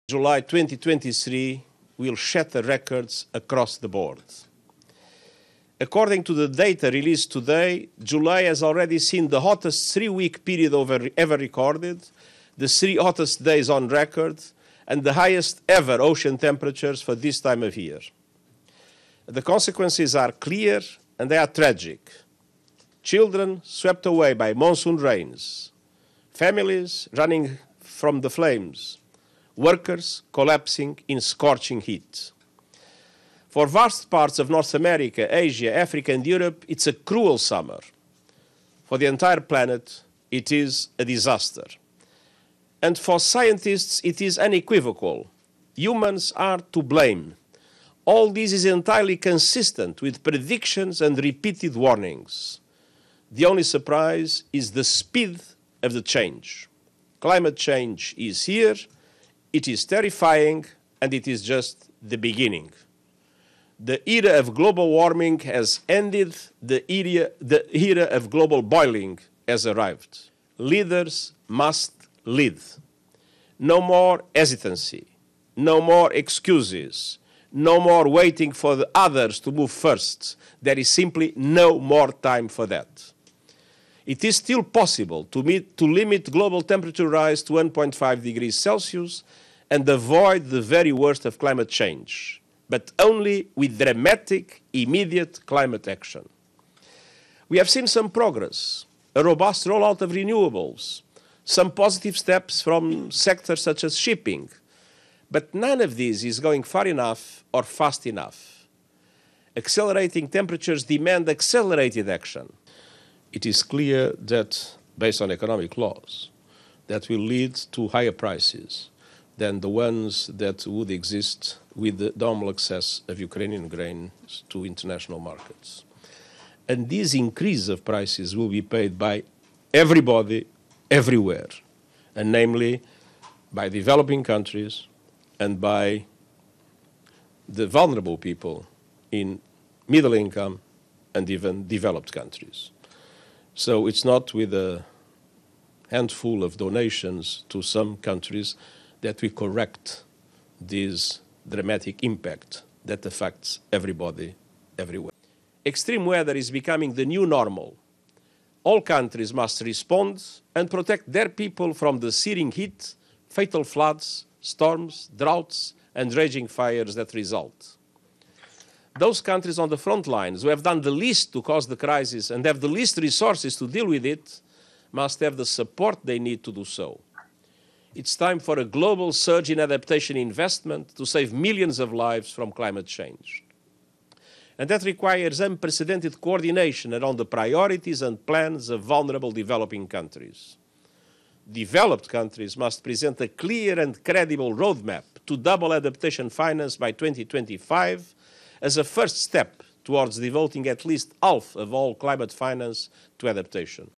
July 2023 will shatter records across the board. According to the data released today, July has already seen the hottest 3-week period ever recorded, the 3 hottest days on record, and the highest ever ocean temperatures for this time of year. The consequences are clear and they are tragic. Children swept away by monsoon rains, families running from the flames, workers collapsing in scorching heat. For vast parts of North America, Asia, Africa, and Europe, it's a cruel summer. For the entire planet, it is a disaster. And for scientists, it is unequivocal. Humans are to blame. All this is entirely consistent with predictions and repeated warnings. The only surprise is the speed of the change. Climate change is here, it is terrifying, and it is just the beginning. The era of global warming has ended, the era of global boiling has arrived. Leaders must lead. No more hesitancy, no more excuses, no more waiting for the others to move first. There is simply no more time for that. It is still possible to limit global temperature rise to 1.5 degrees Celsius and avoid the very worst of climate change, but only with dramatic, immediate climate action. We have seen some progress, a robust rollout of renewables, some positive steps from sectors such as shipping, but none of these is going far enough or fast enough. Accelerating temperatures demand accelerated action. It is clear that, based on economic laws, that will lead to higher prices than the ones that would exist with the normal access of Ukrainian grains to international markets. And this increase of prices will be paid by everybody, everywhere, and namely by developing countries and by the vulnerable people in middle income and even developed countries. So it's not with a handful of donations to some countries that we correct this dramatic impact that affects everybody, everywhere. Extreme weather is becoming the new normal. All countries must respond and protect their people from the searing heat, fatal floods, storms, droughts, and raging fires that result. Those countries on the front lines who have done the least to cause the crisis and have the least resources to deal with it must have the support they need to do so. It's time for a global surge in adaptation investment to save millions of lives from climate change. And that requires unprecedented coordination around the priorities and plans of vulnerable developing countries. Developed countries must present a clear and credible roadmap to double adaptation finance by 2025 as a first step towards devoting at least half of all climate finance to adaptation.